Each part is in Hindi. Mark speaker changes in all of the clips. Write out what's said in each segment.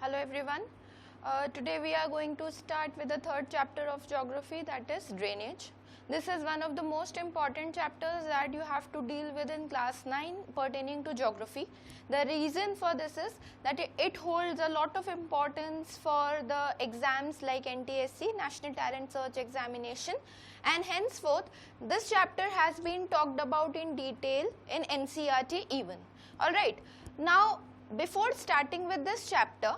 Speaker 1: Hello everyone. Today we are going to start with the third chapter of geography, that is drainage. This is one of the most important chapters that you have to deal with in class 9 pertaining to geography. The reason for this is that it holds a lot of importance for the exams like NTSC, National Talent Search Examination, and henceforth this chapter has been talked about in detail in NCERT even. Alright, now before starting with this chapter,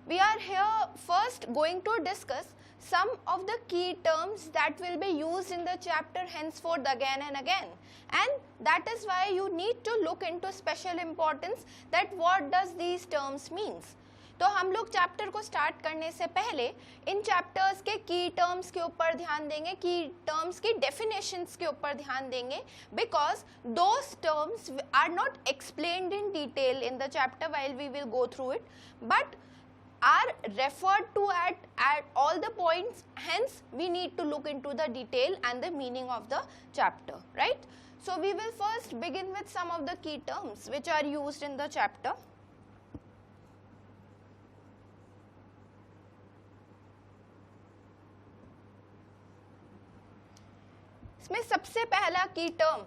Speaker 1: we are here first going to discuss some of the key terms that will be used in the chapter henceforth again and again, and that is why you need to look into special importance that what does these terms means. तो हम लोग चैप्टर को स्टार्ट करने से पहले इन चैप्टर्स के की टर्म्स के ऊपर ध्यान देंगे, की टर्म्स की डेफिनेशंस के ऊपर ध्यान देंगे, because those terms are not explained in detail in the chapter while we will go through it, but are referred to at all the points, hence we need to look into the detail and the meaning of the chapter, right? So we will first begin with some of the key terms which are used in the chapter. इसमें सबसे पहला की टर्म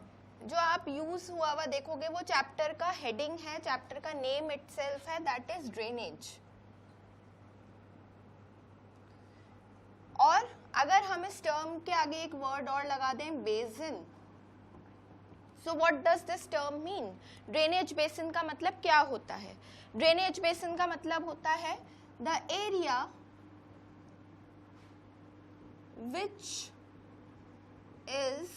Speaker 1: जो आप यूज हुआ हुआ देखोगे वो चैप्टर का हेडिंग है, चैप्टर का नेम इटसेल्फ है, दैट इज ड्रेनेज. और अगर हम इस टर्म के आगे एक वर्ड और लगा दें, basin, so what does this term mean? Drainage basin का मतलब क्या होता है? ड्रेनेज बेसिन का मतलब होता है the area which is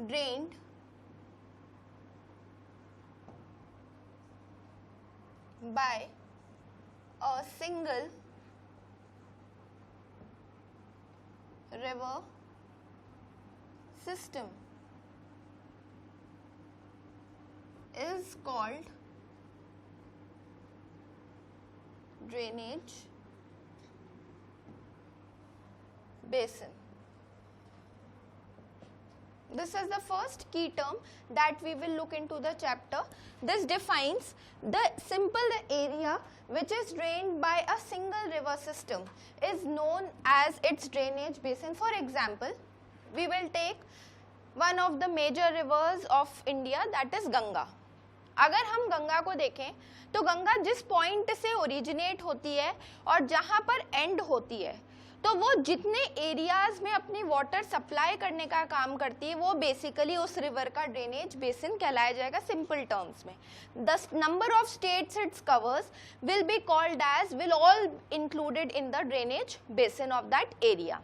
Speaker 1: drained by a single river system is called drainage basin. This is the first key term that we will look into the chapter. This defines the area which is drained by a single river system is known as its drainage basin. For example, we will take one of the major rivers of India, that is Ganga. अगर हम गंगा को देखें तो गंगा जिस पॉइंट से ओरिजिनेट होती है और जहाँ पर एंड होती है, तो वो जितने एरियाज में अपनी वाटर सप्लाई करने का काम करती है वो बेसिकली उस रिवर का ड्रेनेज बेसिन कहलाया जाएगा. सिंपल टर्म्स में the number of states its covers will be called as will all included in the drainage basin of that area.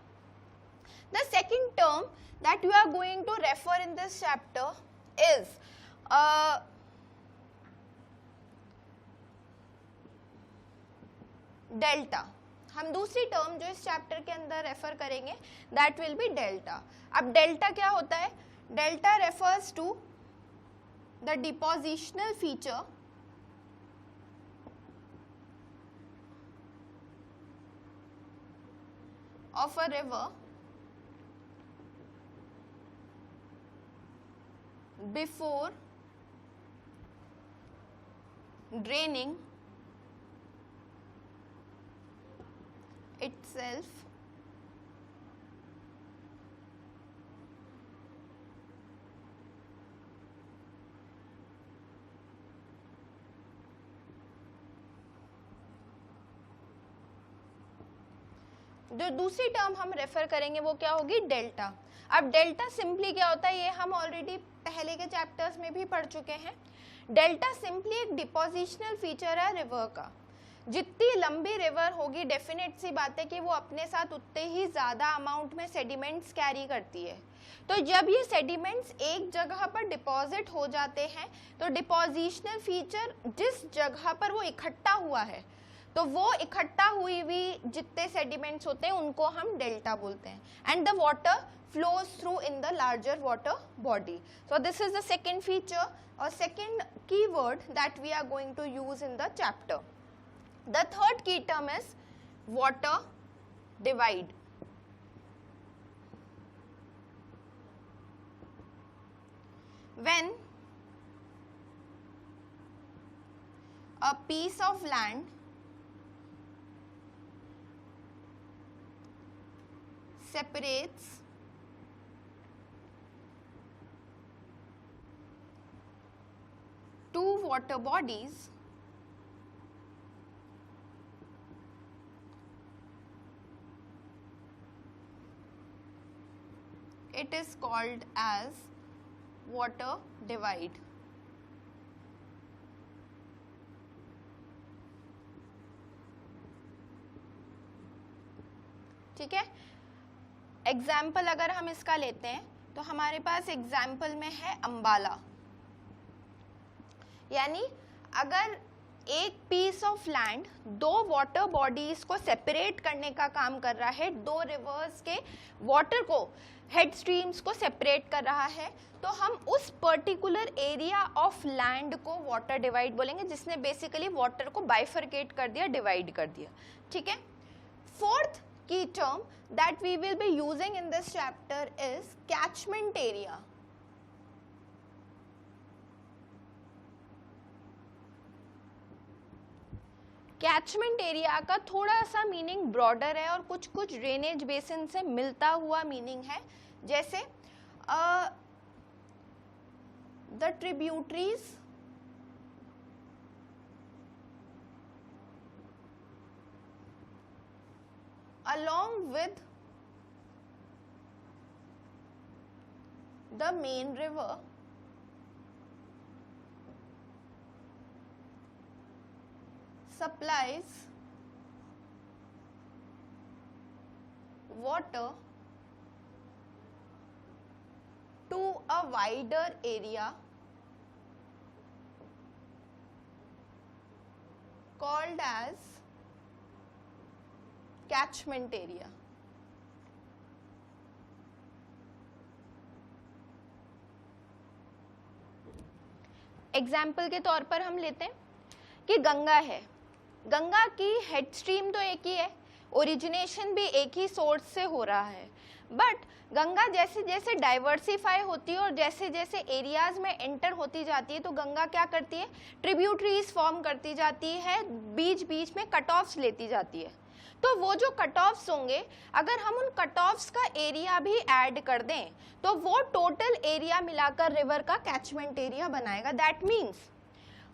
Speaker 1: The second term that you are going to refer in this chapter is delta. हम दूसरी टर्म जो इस चैप्टर के अंदर रेफर करेंगे दैट विल बी डेल्टा. अब डेल्टा क्या होता है? Delta refers to the depositional feature of a river before draining itself जो दूसरी टर्म हम रेफर करेंगे वो क्या होगी? डेल्टा. अब डेल्टा सिंपली क्या होता है ये हम ऑलरेडी पहले के चैप्टर्स में भी पढ़ चुके हैं. डेल्टा सिंपली एक डिपोजिशनल फीचर है रिवर का. जितनी लंबी रिवर होगी डेफिनेट सी बात है कि वो अपने साथ उतने ही ज़्यादा अमाउंट में सेडिमेंट्स कैरी करती है. तो जब ये सेडिमेंट्स एक जगह पर डिपॉजिट हो जाते हैं तो डिपोजिशनल फीचर जिस जगह पर वो इकट्ठा हुआ है तो वो इकट्ठा हुई हुई जितने सेडिमेंट्स होते हैं उनको हम डेल्टा बोलते हैं. And the water flows through in the larger water body. So this is the second feature or second keyword that we are going to use in the chapter. The third key term is water divide. When a piece of land separates two water bodies it is called as water divide. ठीक है, एग्जाम्पल अगर हम इसका लेते हैं तो हमारे पास एग्जाम्पल में है अंबाला, यानी अगर एक पीस ऑफ लैंड दो वाटर बॉडीज को सेपरेट करने का काम कर रहा है, दो रिवर्स के वाटर को, हेड स्ट्रीम्स को सेपरेट कर रहा है, तो हम उस पर्टिकुलर एरिया ऑफ लैंड को वाटर डिवाइड बोलेंगे, जिसने बेसिकली वाटर को बाइफरकेट कर दिया, डिवाइड कर दिया. ठीक है, fourth key term that we will be using in this chapter is catchment area. Catchment area का थोड़ा सा मीनिंग ब्रॉडर है और कुछ कुछ ड्रेनेज बेसिन से मिलता हुआ मीनिंग है, जैसे the tributaries along with the main river supplies water to a wider area called as catchment area. Example के तौर पर हम लेते हैं कि गंगा है, गंगा की हेड स्ट्रीम तो एक ही है, ओरिजिनेशन भी एक ही सोर्स से हो रहा है, बट गंगा जैसे जैसे डाइवर्सिफाई होती है और जैसे जैसे एरियाज में एंटर होती जाती है तो गंगा क्या करती है, ट्रिब्यूटरीज फॉर्म करती जाती है, बीच बीच में कट ऑफ्स लेती जाती है. तो वो जो कट ऑफ्स होंगे, अगर हम उन कट ऑफ्स का एरिया भी ऐड कर दें तो वो टोटल एरिया मिलाकर रिवर का कैचमेंट एरिया बनाएगा. दैट मीन्स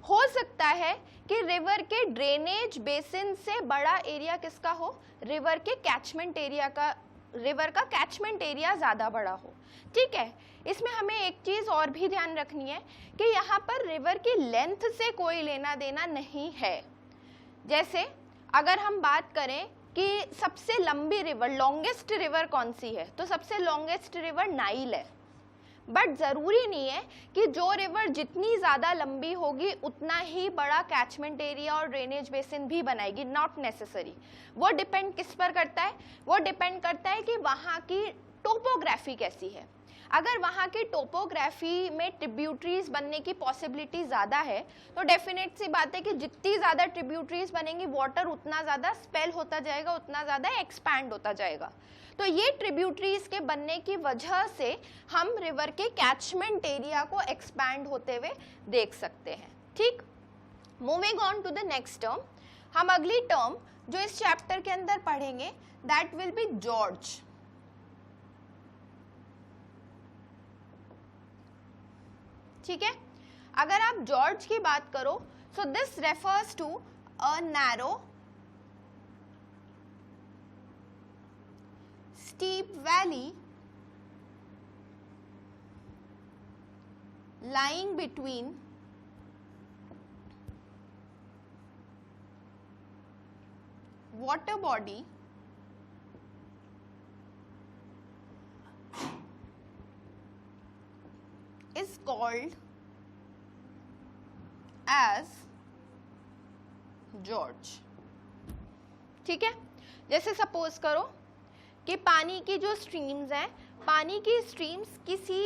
Speaker 1: हो सकता है कि रिवर के ड्रेनेज बेसिन से बड़ा एरिया किसका हो, रिवर के कैचमेंट एरिया का, रिवर का कैचमेंट एरिया ज़्यादा बड़ा हो. ठीक है, इसमें हमें एक चीज़ और भी ध्यान रखनी है कि यहाँ पर रिवर की लेंथ से कोई लेना देना नहीं है. जैसे अगर हम बात करें कि सबसे लंबी रिवर, लॉन्गेस्ट रिवर कौन सी है, तो सबसे लॉन्गेस्ट रिवर नाइल है, बट ज़रूरी नहीं है कि जो रिवर जितनी ज़्यादा लंबी होगी उतना ही बड़ा कैचमेंट एरिया और ड्रेनेज बेसिन भी बनाएगी, नॉट नेसेसरी. वो डिपेंड किस पर करता है, वो डिपेंड करता है कि वहाँ की टोपोग्राफी कैसी है. अगर वहाँ की टोपोग्राफी में ट्रिब्यूटरीज बनने की पॉसिबिलिटी ज़्यादा है तो डेफिनेट सी बात है कि जितनी ज़्यादा ट्रिब्यूटरीज बनेंगी वाटर उतना ज़्यादा स्पेल होता जाएगा, उतना ज़्यादा एक्सपैंड होता जाएगा. तो ये ट्रिब्यूटरीज के बनने की वजह से हम रिवर के कैचमेंट एरिया को एक्सपैंड होते हुए देख सकते हैं. ठीक, moving on to the next term, हम अगली टर्म जो इस चैप्टर के अंदर पढ़ेंगे दैट विल बी जॉर्ज. ठीक है, अगर आप जॉर्ज की बात करो so this refers to a narrow steep valley lying between water body is called as George. ठीक है, जैसे सपोज करो कि पानी की जो स्ट्रीम्स हैं, पानी की स्ट्रीम्स किसी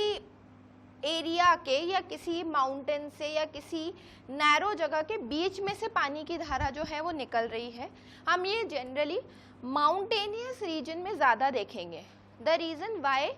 Speaker 1: एरिया के या किसी माउंटेन से या किसी नैरो जगह के बीच में से पानी की धारा जो है वो निकल रही है. हम ये जनरली माउंटेनियस रीजन में ज़्यादा देखेंगे. The reason why,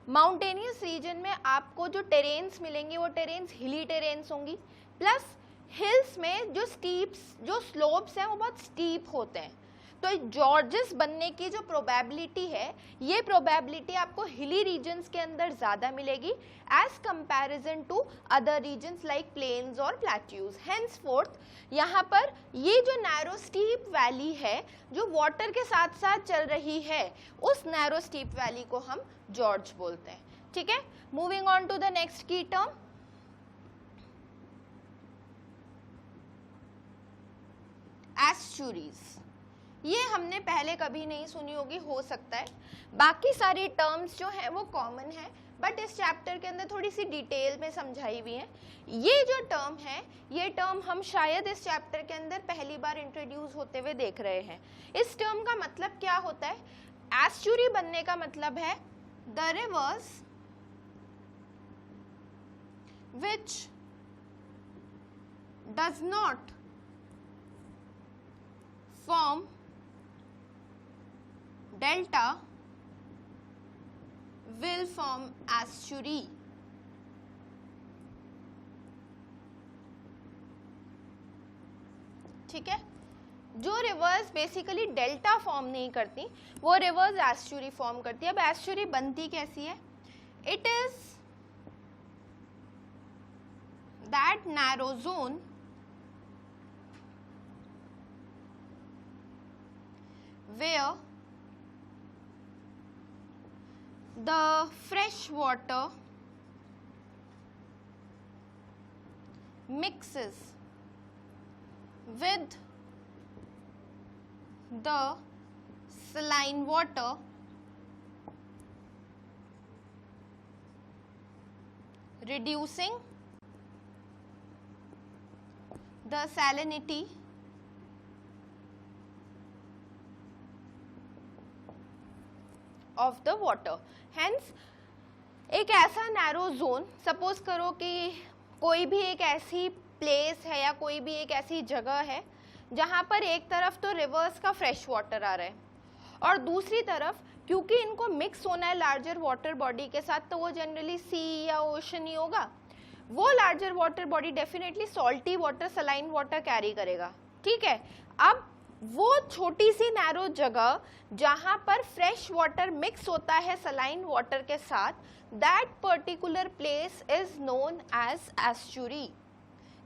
Speaker 1: mountainous region में आपको जो टेरेन्स मिलेंगे वो टेरेन्स हिली टेरेन्स होंगी, प्लस हिल्स में जो स्टीप्स, जो स्लोप्स हैं वो बहुत स्टीप होते हैं. तो जॉर्जेस बनने की जो प्रोबेबिलिटी है, ये प्रोबेबिलिटी आपको हिली रीजन्स के अंदर ज़्यादा मिलेगी as comparison to other regions like plains और प्लेट्यूज। हेंसफोर्थ यहाँ पर ये जो नैरो स्टीप वैली है जो वाटर के साथ साथ चल रही है, उस नैरो स्टीप वैली को हम जॉर्ज बोलते हैं। ठीक है, moving on to the next key term, estuaries. ये हमने पहले कभी नहीं सुनी होगी, हो सकता है, बाकी सारी टर्म्स जो है वो कॉमन है, बट इस चैप्टर के अंदर थोड़ी सी डिटेल में समझाई हुई है। ये जो टर्म है, ये टर्म हम शायद इस चैप्टर के अंदर पहली बार इंट्रोड्यूस होते हुए देख रहे हैं। इस टर्म का मतलब क्या होता है? एस्चुरी बनने का मतलब है the reverse which does not form delta will form estuary। ठीक है, जो रिवर्स बेसिकली डेल्टा फॉर्म नहीं करती वो रिवर्स एस्चुरी फॉर्म करती है। अब एस्चुरी बनती कैसी है? It is that narrow zone where the fresh water mixes with the saline water reducing the salinity of the water. Hence एक ऐसा नैरो जोन, सपोज करो कि कोई भी एक ऐसी प्लेस है या कोई भी एक ऐसी जगह है जहाँ पर एक तरफ तो रिवर्स का फ्रेश वाटर आ रहा है और दूसरी तरफ क्योंकि इनको मिक्स होना है लार्जर वाटर बॉडी के साथ, तो वो जनरली सी या ओशन ही होगा, वो larger water body definitely salty water, saline water carry करेगा। ठीक है, अब वो छोटी सी नैरो जगह जहां पर फ्रेश वाटर मिक्स होता है सलाइन वाटर के साथ, that particular place is known as estuary.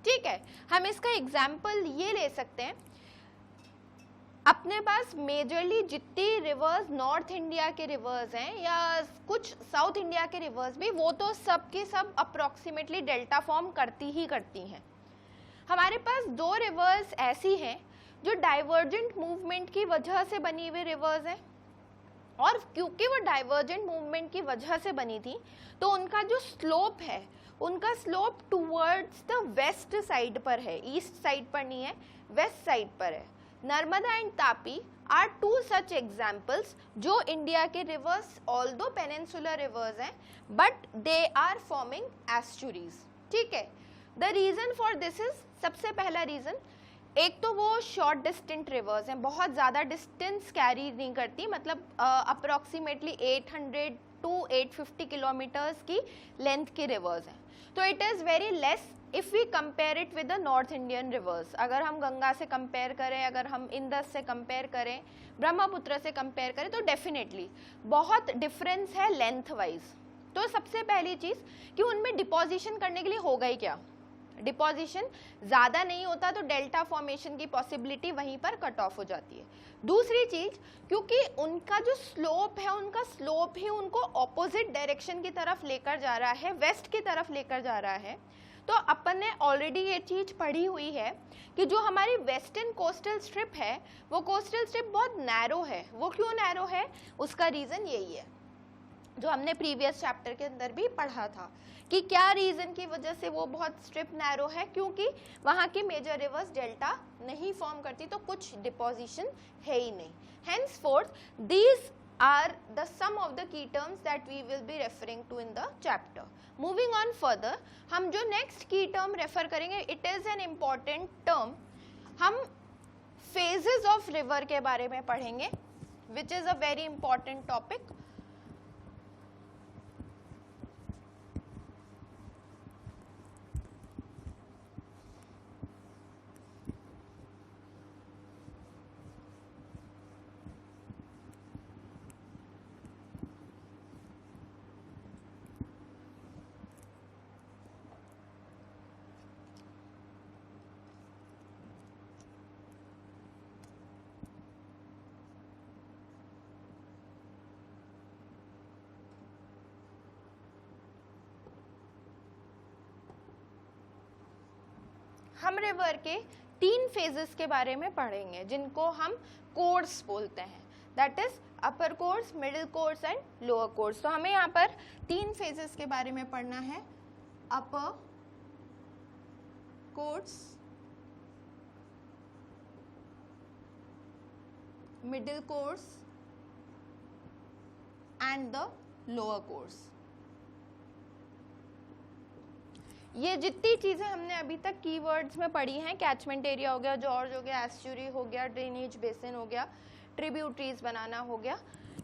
Speaker 1: ठीक है, हम इसका एग्जाम्पल ये ले सकते हैं, अपने पास मेजरली जितनी रिवर्स नॉर्थ इंडिया के रिवर्स हैं या कुछ साउथ इंडिया के रिवर्स भी, वो तो सब की सब अप्रोक्सीमेटली डेल्टा फॉर्म करती ही करती हैं। हमारे पास दो रिवर्स ऐसी हैं जो डाइवर्जेंट मूवमेंट की वजह से बनी हुई रिवर्स हैं, और क्योंकि वो डाइवर्जेंट मूवमेंट की वजह से बनी थी तो उनका जो स्लोप है, उनका slope towards the waste side पर है, ईस्ट साइड पर नहीं है, वेस्ट साइड पर है। Narmada and Tapi are two such examples जो इंडिया के रिवर्स, ऑल्दो पेनिनसुलर रिवर्स हैं, but they are forming estuaries. ठीक है, the reason for this is, सबसे पहला रीजन, एक तो वो शॉर्ट डिस्टेंट रिवर्स हैं, बहुत ज़्यादा डिस्टेंस कैरी नहीं करती, मतलब अप्रोक्सीमेटली 800 टू 850 किलोमीटर्स की लेंथ की रिवर्स हैं, तो it is very less if we compare it with the north Indian rivers. अगर हम गंगा से कंपेयर करें, अगर हम इंदस से कंपेयर करें, ब्रह्मपुत्र से कंपेयर करें, तो डेफिनेटली बहुत डिफरेंस है लेंथ वाइज। तो सबसे पहली चीज़ कि उनमें डिपोजिशन करने के लिए होगा ही क्या, डिपोजिशन ज़्यादा नहीं होता तो डेल्टा फॉर्मेशन की पॉसिबिलिटी वहीं पर कट ऑफ हो जाती है। दूसरी चीज़, क्योंकि उनका जो स्लोप है, उनका स्लोप ही उनको ऑपोजिट डायरेक्शन की तरफ लेकर जा रहा है, वेस्ट की तरफ लेकर जा रहा है, तो अपन ने ऑलरेडी ये चीज़ पढ़ी हुई है कि जो हमारी वेस्टर्न कोस्टल स्ट्रिप है, वो कोस्टल स्ट्रिप बहुत नैरो है। वो क्यों नैरो है, उसका रीज़न यही है जो हमने प्रीवियस चैप्टर के अंदर भी पढ़ा था कि क्या रीजन की वजह से वो बहुत स्ट्रिप नैरो है, क्योंकि वहाँ की मेजर रिवर्स डेल्टा नहीं फॉर्म करती, तो कुछ डिपोजिशन है ही नहीं। Henceforth, these are the sum of the key terms that we will be referring to in the chapter. Moving on further, हम जो next key term refer करेंगे, it is an important term. हम phases of river के बारे में पढ़ेंगे, which is a very important topic. हम रिवर के 3 फेजेस के बारे में पढ़ेंगे जिनको हम कोर्स बोलते हैं, that is upper course, middle course and lower course. तो हमें यहाँ पर 3 फेजेस के बारे में पढ़ना है, upper course, middle course and the lower course. ये जितनी चीजें हमने अभी तक कीवर्ड्स में पढ़ी हैं, कैचमेंट एरिया हो गया, जॉर्ज हो गया, एस्चुरी हो गया, ड्रेनेज बेसिन हो गया, ट्रिब्यूटरीज बनाना हो गया,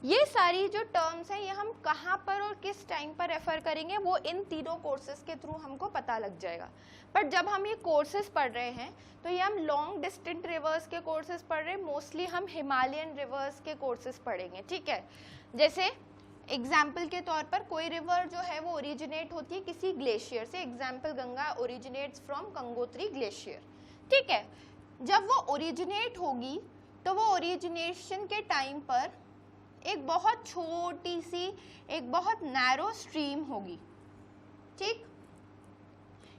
Speaker 1: ये सारी जो टर्म्स हैं ये हम कहाँ पर और किस टाइम पर रेफर करेंगे वो इन तीनों कोर्सेज के थ्रू हमको पता लग जाएगा। बट जब हम ये कोर्सेज पढ़ रहे हैं तो ये हम लॉन्ग डिस्टेंट रिवर्स के कोर्सेज पढ़ रहे हैं, मोस्टली हम हिमालयन रिवर्स के कोर्सेज पढ़ेंगे, ठीक है। जैसे एग्जाम्पल के तौर पर कोई रिवर जो है वो ओरिजिनेट होती है किसी ग्लेशियर से, example Ganga originates from Gangotri glacier, ठीक है। जब वो ओरिजिनेट होगी तो वो ओरिजिनेशन के टाइम पर एक बहुत छोटी सी, एक बहुत नैरो स्ट्रीम होगी, ठीक।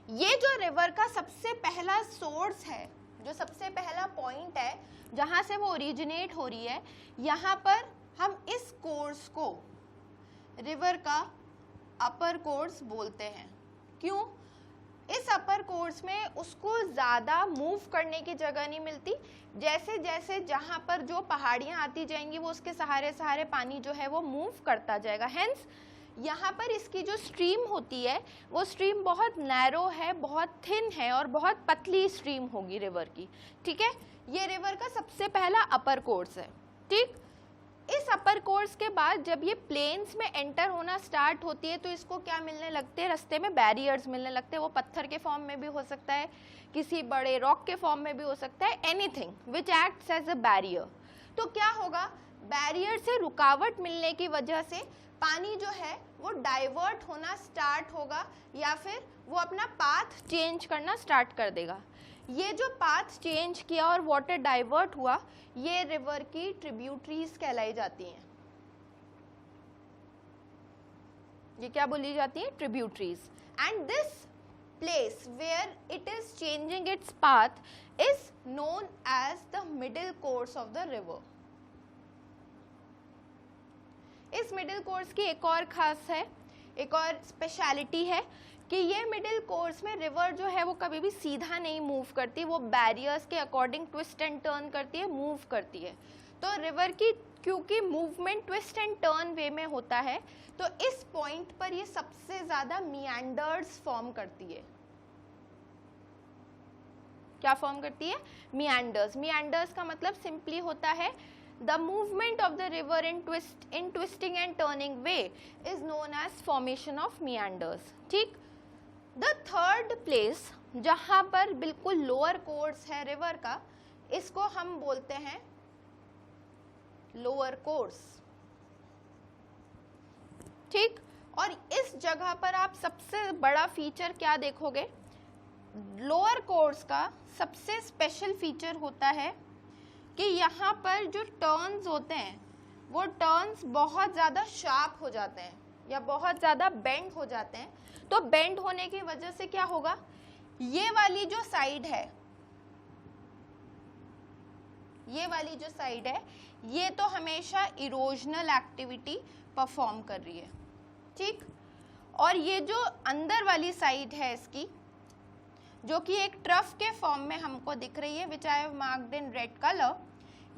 Speaker 1: ये जो रिवर का सबसे पहला सोर्स है, जो सबसे पहला पॉइंट है जहां से वो ओरिजिनेट हो रही है, यहाँ पर हम इस कोर्स को रिवर का अपर कोर्स बोलते हैं। क्यों? इस अपर कोर्स में उसको ज़्यादा मूव करने की जगह नहीं मिलती, जैसे जैसे जहाँ पर जो पहाड़ियाँ आती जाएंगी वो उसके सहारे सहारे पानी जो है वो मूव करता जाएगा। हेंस यहाँ पर इसकी जो स्ट्रीम होती है वो स्ट्रीम बहुत नैरो है, बहुत थिन है और बहुत पतली स्ट्रीम होगी रिवर की, ठीक है। ये रिवर का सबसे पहला अपर कोर्स है, ठीक। इस अपर कोर्स के बाद जब ये प्लेन्स में एंटर होना स्टार्ट होती है तो इसको क्या मिलने लगते हैं, रास्ते में बैरियर्स मिलने लगते हैं। वो पत्थर के फॉर्म में भी हो सकता है, किसी बड़े रॉक के फॉर्म में भी हो सकता है, anything which acts as a barrier. तो क्या होगा, बैरियर से रुकावट मिलने की वजह से पानी जो है वो डाइवर्ट होना स्टार्ट होगा या फिर वो अपना पाथ चेंज करना स्टार्ट कर देगा। ये जो पाथ चेंज किया और वाटर डाइवर्ट हुआ, ये रिवर की ट्रिब्यूटरीज कहलाई जाती हैं। ये क्या बोली जाती है, tributaries. And this place where it is changing its path is known as the middle course of the river. इस मिडिल कोर्स की एक और खास है, एक और स्पेशलिटी है कि ये मिडिल कोर्स में रिवर जो है वो कभी भी सीधा नहीं मूव करती, वो बैरियर्स के अकॉर्डिंग ट्विस्ट एंड टर्न करती है, मूव करती है। तो रिवर की क्योंकि मूवमेंट ट्विस्ट एंड टर्न वे में होता है तो इस पॉइंट पर ये सबसे ज्यादा मियांडर्स फॉर्म करती है। क्या फॉर्म करती है, मियांडर्स। मियांडर्स का मतलब सिंपली होता है the movement of the river in twisting and turning way is known as formation of meanders, ठीक। The third place जहां पर बिल्कुल लोअर कोर्स है रिवर का, इसको हम बोलते हैं लोअर कोर्स, ठीक। और इस जगह पर आप सबसे बड़ा फीचर क्या देखोगे, लोअर कोर्स का सबसे स्पेशल फीचर होता है कि यहाँ पर जो टर्न्स होते हैं वो टर्न्स बहुत ज़्यादा शार्प हो जाते हैं या बहुत ज़्यादा बेंड हो जाते हैं। तो बेंड होने की वजह से क्या होगा, ये वाली जो साइड है, ये वाली जो साइड है ये तो हमेशा इरोजनल एक्टिविटी परफॉर्म कर रही है, ठीक। और ये जो अंदर वाली साइड है इसकी, जो कि एक ट्रफ के फॉर्म में हमको दिख रही है, which I have marked in red colour,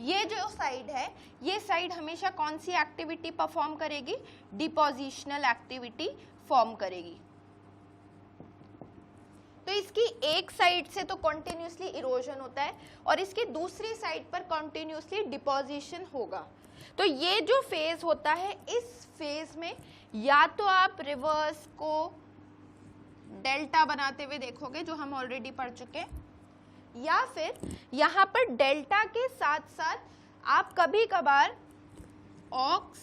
Speaker 1: ये जो साइड है ये साइड हमेशा कौन सी एक्टिविटी परफॉर्म करेगी, डिपोजिशनल एक्टिविटी फॉर्म करेगी। तो इसकी एक साइड से तो कॉन्टिन्यूसली इरोजन होता है और इसकी दूसरी साइड पर कॉन्टिन्यूसली डिपोजिशन होगा। तो ये जो फेज होता है, इस फेज में या तो आप रिवर्स को डेल्टा बनाते हुए देखोगे जो हम ऑलरेडी पढ़ चुके हैं, या फिर यहाँ पर डेल्टा के साथ साथ आप कभी कभार ऑक्स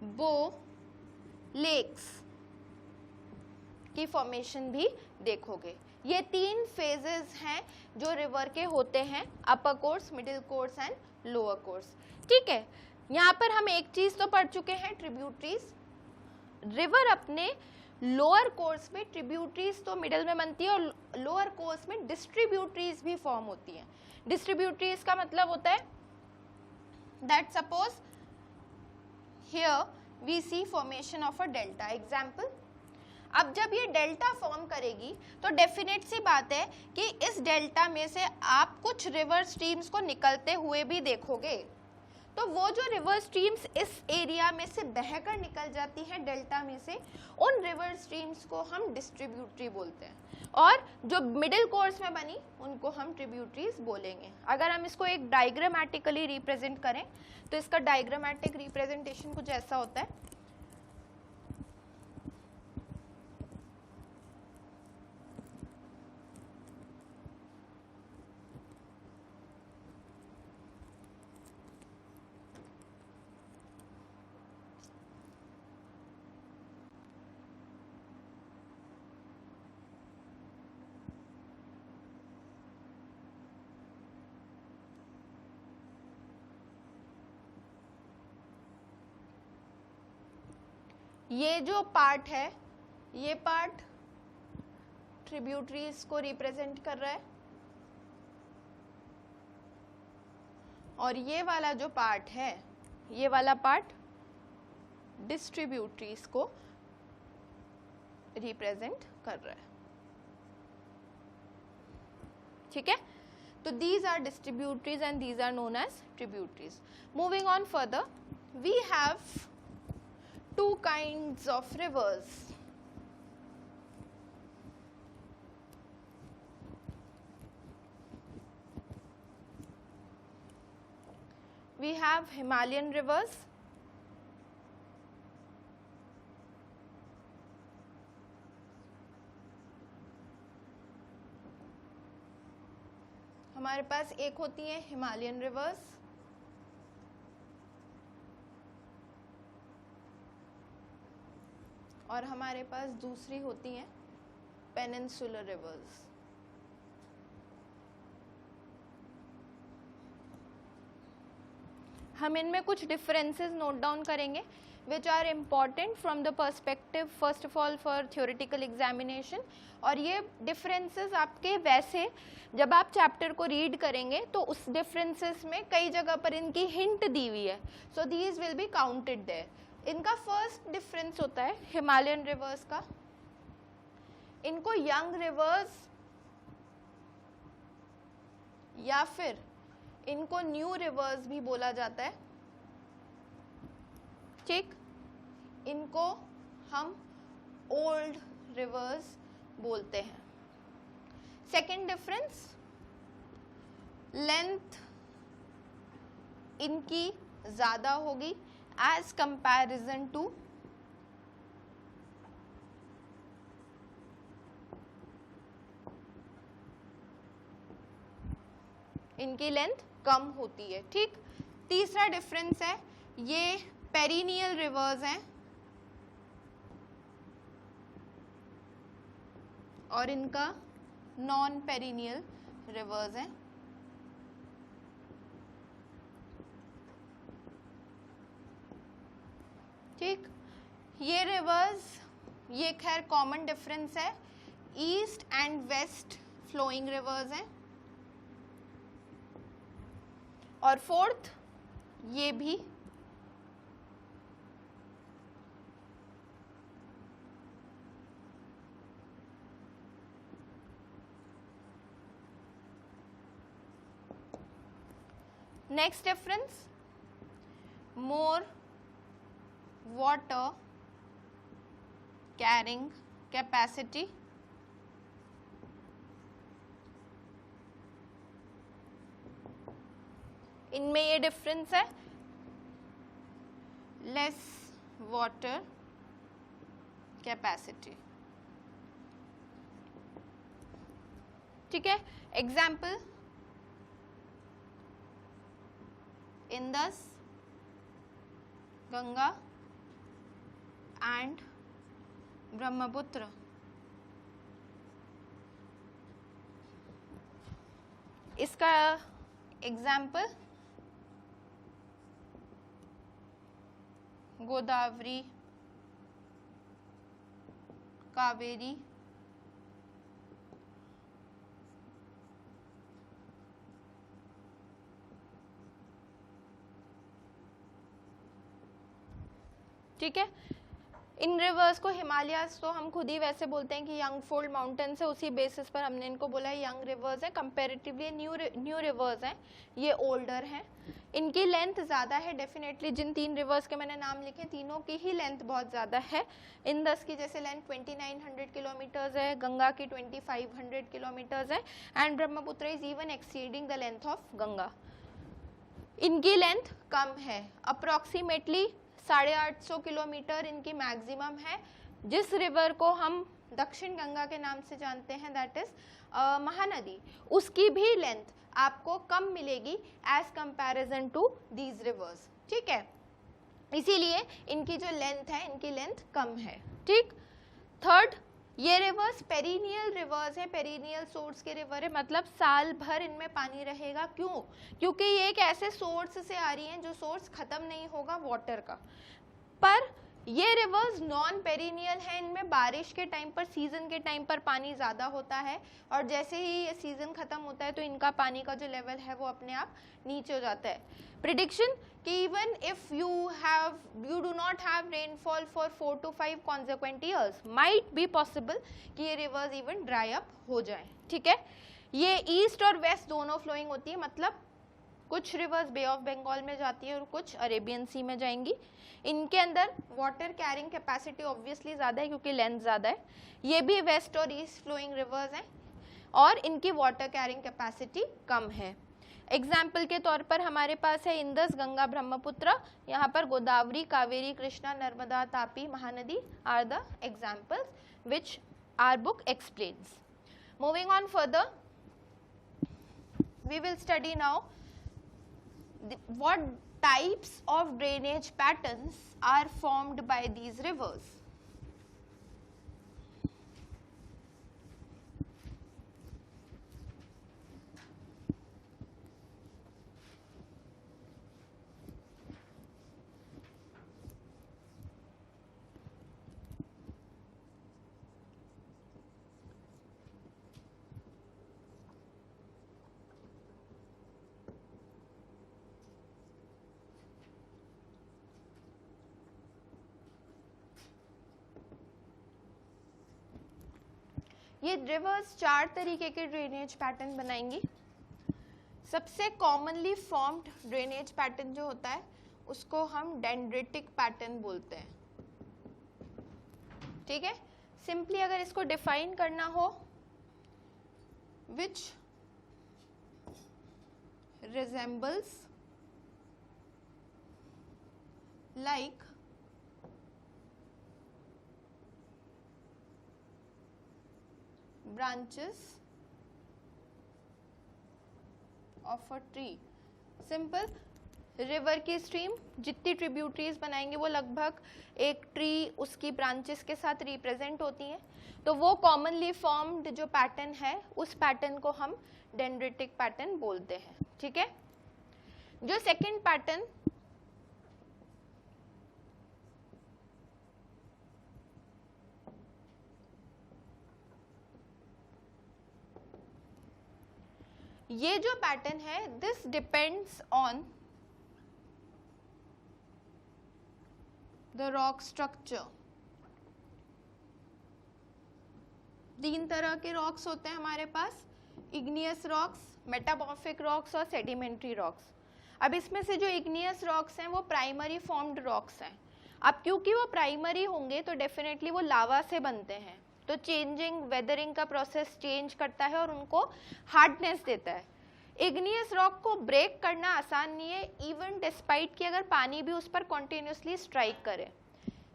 Speaker 1: बो लेक्स की फॉर्मेशन भी देखोगे। ये 3 फेजेस हैं जो रिवर के होते हैं, upper course, middle course and lower course, ठीक है। यहाँ पर हम एक चीज तो पढ़ चुके हैं, ट्रिब्यूटरीज। रिवर अपने लोअर कोर्स में ट्रिब्यूटरीज तो मिडिल में बनती है और लोअर कोर्स में डिस्ट्रीब्यूटरीज भी फॉर्म होती हैं। डिस्ट्रीब्यूटरीज का मतलब होता है that suppose here we see formation of a delta example. अब जब ये डेल्टा फॉर्म करेगी तो डेफिनेट सी बात है कि इस डेल्टा में से आप कुछ रिवर स्ट्रीम्स को निकलते हुए भी देखोगे। तो वो जो रिवर स्ट्रीम्स इस एरिया में से बहकर निकल जाती हैं डेल्टा में से, उन रिवर स्ट्रीम्स को हम डिस्ट्रीब्यूटरी बोलते हैं, और जो मिडिल कोर्स में बनी उनको हम ट्रिब्यूटरीज बोलेंगे। अगर हम इसको एक डायग्रामेटिकली रिप्रेजेंट करें तो इसका डायग्रामेटिक रिप्रेजेंटेशन कुछ ऐसा होता है। ये जो पार्ट है, ये पार्ट ट्रिब्यूटरीज को रिप्रेजेंट कर रहा है, और ये वाला जो पार्ट है, ये वाला पार्ट डिस्ट्रीब्यूटरीज को रिप्रेजेंट कर रहा है। ठीक है, तो these are distributaries and these are known as tributaries. Moving on further, we have two kinds of rivers. We have Himalayan rivers हमारे पास एक होती है हिमालयन रिवर्स, और हमारे पास दूसरी होती हैं पेनिनसुलर रिवर्स। हम इनमें कुछ डिफरेंसेस नोट डाउन करेंगे which are important from the perspective first of all for theoretical examination, और ये differences आपके वैसे जब आप चैप्टर को रीड करेंगे तो उस differences में कई जगह पर इनकी हिंट दी हुई है, so these will be counted there. इनका फर्स्ट डिफरेंस होता है हिमालयन रिवर्स का, इनको यंग रिवर्स या फिर इनको न्यू रिवर्स भी बोला जाता है। ठीक, इनको हम ओल्ड रिवर्स बोलते हैं। सेकेंड डिफरेंस, लेंथ इनकी ज्यादा होगी एज कंपैरिजन टू इनकी लेंथ कम होती है। ठीक, तीसरा डिफरेंस है, ये पेरिनियल रिवर्स हैं और इनका नॉन पेरिनियल रिवर्स हैं। ठीक, ये रिवर्स, ये खैर कॉमन डिफरेंस है, east and west flowing rivers हैं। और फोर्थ, ये भी next difference, more water carrying capacity, इनमें ये डिफरेंस है, लेस वाटर कैपेसिटी। ठीक है, एग्जाम्पल, इंदस, गंगा एंड ब्रह्मपुत्र। इसका एग्जाम्पल गोदावरी कावेरी, ठीक है। इन रिवर्स को हिमालयास तो हम खुद ही वैसे बोलते हैं कि यंग फोल्ड माउंटेन से, उसी बेसिस पर हमने इनको बोला है यंग रिवर्स है, कंपैरेटिवली न्यू रिवर्स हैं, ये ओल्डर हैं, इनकी लेंथ ज़्यादा है डेफिनेटली। जिन 3 रिवर्स के मैंने नाम लिखे तीनों की ही लेंथ बहुत ज़्यादा है। इंदस की जैसे लेंथ 2900 किलोमीटर्स है, गंगा की 2500 किलोमीटर्स है, and Brahmaputra is even exceeding the length of Ganga. इनकी लेंथ कम है, अप्रॉक्सीमेटली 850 किलोमीटर इनकी मैक्सिमम है। जिस रिवर को हम दक्षिण गंगा के नाम से जानते हैं, दैट इज महानदी, उसकी भी लेंथ आपको कम मिलेगी as comparison to these rivers, ठीक है। इसीलिए इनकी जो लेंथ है, इनकी लेंथ कम है, ठीक। थर्ड, ये रिवर्स पेरिनियल रिवर्स है, पेरिनियल सोर्स के रिवर है, मतलब साल भर इनमें पानी रहेगा। क्यों? क्योंकि ये एक ऐसे सोर्स से आ रही हैं जो सोर्स खत्म नहीं होगा वाटर का। पर ये रिवर्स नॉन पेरिनियल है, इनमें बारिश के टाइम पर, सीजन के टाइम पर पानी ज़्यादा होता है, और जैसे ही ये सीजन खत्म होता है तो इनका पानी का जो लेवल है वो अपने आप नीचे हो जाता है। प्रिडिक्शन कि even if you do not have rainfall for 4 to 5 consecutive years, might be possible कि ये rivers even dry up हो जाए, ठीक है। ये ईस्ट और वेस्ट दोनों फ्लोइंग होती है, मतलब कुछ रिवर्स बे ऑफ बंगाल में जाती है और कुछ अरेबियन सी में जाएंगी। इनके अंदर वाटर कैरिंग कैपेसिटी ऑब्वियसली ज़्यादा है क्योंकि लेंथ ज़्यादा है। ये भी वेस्ट और ईस्ट फ्लोइंग रिवर्स हैं और इनकी वाटर कैरिंग कैपेसिटी कम है। एग्जाम्पल के तौर पर हमारे पास है इंदस, गंगा, ब्रह्मपुत्र, यहाँ पर Godavari, Kaveri, Krishna, Narmada, Tapi, Mahanadi are the examples which are book explains. Moving on further, we will study now what types of drainage patterns are formed by these rivers. ये रिवर्स 4 तरीके के ड्रेनेज पैटर्न बनाएंगी। सबसे कॉमनली फॉर्म्ड ड्रेनेज पैटर्न जो होता है उसको हम डेंड्रिटिक पैटर्न बोलते हैं, ठीक है। सिंपली अगर इसको डिफाइन करना हो, which resembles like branches of a tree। Simple, river की स्ट्रीम जितनी ट्रिब्यूटरीज बनाएंगे वो लगभग एक ट्री उसकी ब्रांचेस के साथ रिप्रेजेंट होती हैं, तो वो कॉमनली फॉर्म्ड जो पैटर्न है उस पैटर्न को हम डेंड्रिटिक पैटर्न बोलते हैं, ठीक है। जो सेकंड पैटर्न ये जो पैटर्न है, this depends on the rock structure. 3 तरह के रॉक्स होते हैं हमारे पास, इग्नियस रॉक्स, मेटामॉर्फिक रॉक्स और सेडिमेंट्री रॉक्स। अब इसमें से जो इग्नियस रॉक्स हैं वो प्राइमरी फॉर्म्ड रॉक्स हैं। अब क्योंकि वो प्राइमरी होंगे तो डेफिनेटली वो लावा से बनते हैं, तो चेंजिंग वेदरिंग का प्रोसेस चेंज करता है और उनको हार्डनेस देता है। इग्नियस रॉक को ब्रेक करना आसान नहीं है, इवन डिस्पाइट कि अगर पानी भी उस पर कॉन्टिन्यूसली स्ट्राइक करे।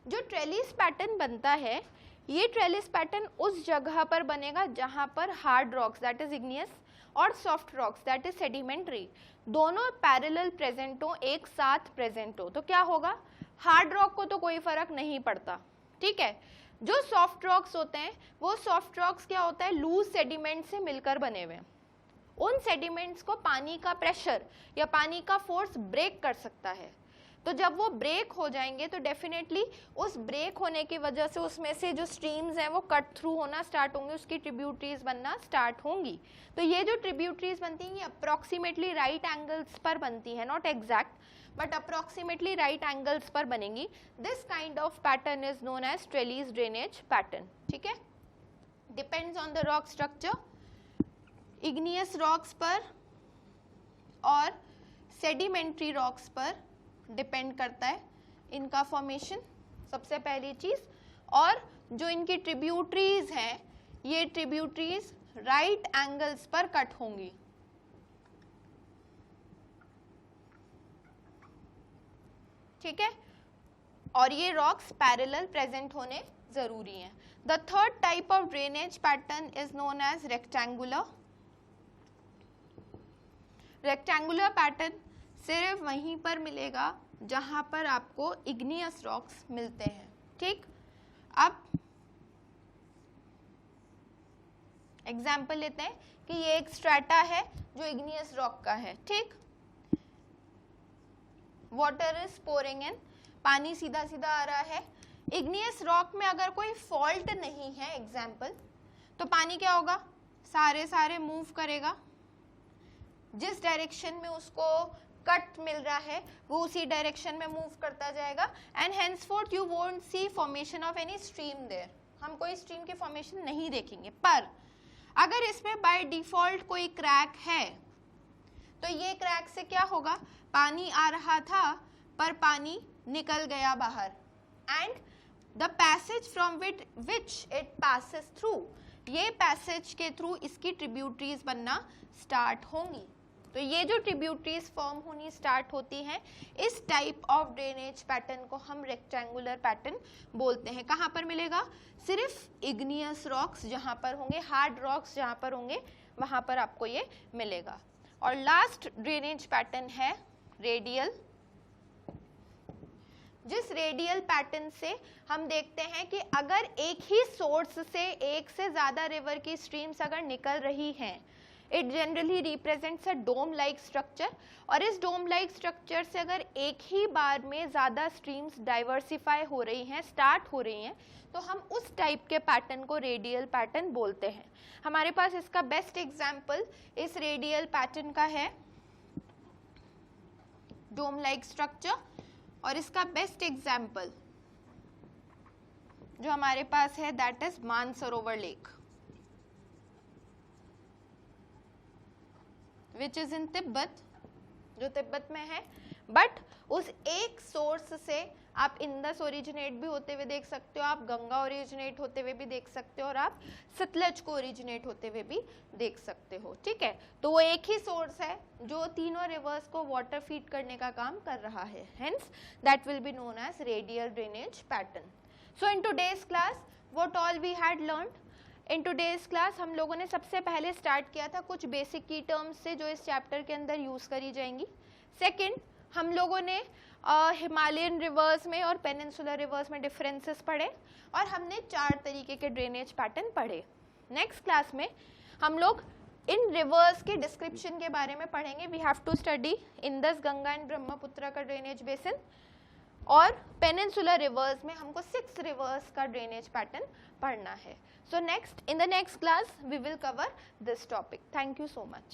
Speaker 1: जो ट्रेलिस पैटर्न बनता है, ये ट्रेलिस पैटर्न उस जगह पर बनेगा जहां पर hard rocks that is igneous और soft rocks that is sedimentary दोनों पैरेलल प्रेजेंट हो, एक साथ प्रेजेंट हो। तो क्या होगा, हार्ड रॉक को तो कोई फर्क नहीं पड़ता, ठीक है। जो सॉफ्ट रॉक्स होते हैं वो सॉफ्ट रॉक्स क्या होता है, लूज सेडिमेंट से मिलकर बने हुए। उन सेडिमेंट्स को पानी का प्रेशर या पानी का फोर्स ब्रेक कर सकता है। तो जब वो ब्रेक हो जाएंगे तो डेफिनेटली उस ब्रेक होने की वजह से उसमें से जो स्ट्रीम्स हैं वो कट थ्रू होना स्टार्ट होंगे, उसकी ट्रिब्यूटरीज बनना स्टार्ट होंगी। तो ये जो ट्रिब्यूटरीज बनती हैं ये अप्रॉक्सीमेटली राइट एंगल्स पर बनती है, not exact but approximately right angles पर बनेंगी। This kind of pattern is known as trellis drainage pattern. ठीक है, depends on the rock structure, igneous rocks पर और सेडिमेंट्री रॉक्स पर डिपेंड करता है इनका फॉर्मेशन, सबसे पहली चीज। और जो इनकी ट्रिब्यूटरीज हैं ये ट्रिब्यूटरीज राइट एंगल्स पर कट होंगी। ठीक है, और ये रॉक्स पैरेलल प्रेजेंट होने जरूरी हैं। The third type of drainage pattern is known as rectangular. Rectangular pattern सिर्फ वहीं पर मिलेगा जहां पर आपको इग्नियस रॉक्स मिलते हैं। ठीक, अब एग्जाम्पल लेते हैं कि ये एक स्ट्रैटा है जो इग्नियस रॉक का है। ठीक, वाटर इज पोरिंग इन, पानी सीधा सीधा आ रहा है। इग्नियस रॉक में अगर कोई फॉल्ट नहीं है एग्जाम्पल, तो पानी क्या होगा, सारे मूव करेगा, जिस डायरेक्शन में उसको कट मिल रहा है वो उसी डायरेक्शन में मूव करता जाएगा। And henceforth you won't see formation of any stream there, हम कोई स्ट्रीम की फॉर्मेशन नहीं देखेंगे। पर अगर इसमें बाय डिफॉल्ट कोई क्रैक है तो ये क्रैक से क्या होगा, पानी आ रहा था पर पानी निकल गया बाहर, and the passage from which it passes through, ये पैसेज के थ्रू इसकी ट्रिब्यूटरीज बनना स्टार्ट होंगी। तो ये जो ट्रिब्यूटरीज फॉर्म होनी स्टार्ट होती हैं, इस टाइप ऑफ ड्रेनेज पैटर्न को हम रेक्टेंगुलर पैटर्न बोलते हैं। कहाँ पर मिलेगा, सिर्फ इग्नियस रॉक्स जहाँ पर होंगे, हार्ड रॉक्स जहाँ पर होंगे वहाँ पर आपको ये मिलेगा। और लास्ट ड्रेनेज पैटर्न है रेडियल। जिस रेडियल पैटर्न से हम देखते हैं कि अगर एक ही सोर्स से एक से ज्यादा रिवर की स्ट्रीम्स अगर निकल रही हैं, it generally represents a dome like structure, और इस डोम लाइक स्ट्रक्चर से अगर एक ही बार में ज्यादा स्ट्रीम्स डाइवर्सिफाई हो रही हैं, स्टार्ट हो रही हैं, तो हम उस टाइप के पैटर्न को रेडियल पैटर्न बोलते हैं। हमारे पास इसका बेस्ट एग्जाम्पल इस रेडियल पैटर्न का है, डोम लाइक स्ट्रक्चर, और इसका बेस्ट एग्जाम्पल जो हमारे पास है that is Mansarovar lake which is in Tibet, जो तिब्बत में है। बट उस एक सोर्स से आप इंदस ओरिजिनेट भी होते हुए देख सकते हो, आप गंगा ओरिजिनेट होते हुए भी देख सकते हो, और आप सतलज को ओरिजिनेट होते हुए भी देख सकते हो। ठीक है, तो वो एक ही सोर्स है जो तीनों रिवर्स को वाटर फीड करने का काम कर रहा है, hence that will be known as radial drainage pattern. So in today's class what all we had learned, in today's class हम लोगों ने सबसे पहले स्टार्ट किया था कुछ बेसिक की टर्म्स से जो इस चैप्टर के अंदर यूज करी जाएंगी। सेकंड, हम लोगों ने हिमालयन रिवर्स में और पेनिनसुलर रिवर्स में डिफरेंसेस पढ़े, और हमने 4 तरीके के ड्रेनेज पैटर्न पढ़े। नेक्स्ट क्लास में हम लोग इन रिवर्स के डिस्क्रिप्शन के बारे में पढ़ेंगे। We have to study Indus, Ganga and Brahmaputra का ड्रेनेज बेसिन, और पेनिनसुलर रिवर्स में हमको 6 रिवर्स का ड्रेनेज पैटर्न पढ़ना है। So next, in the next class we will cover this topic. Thank you so much.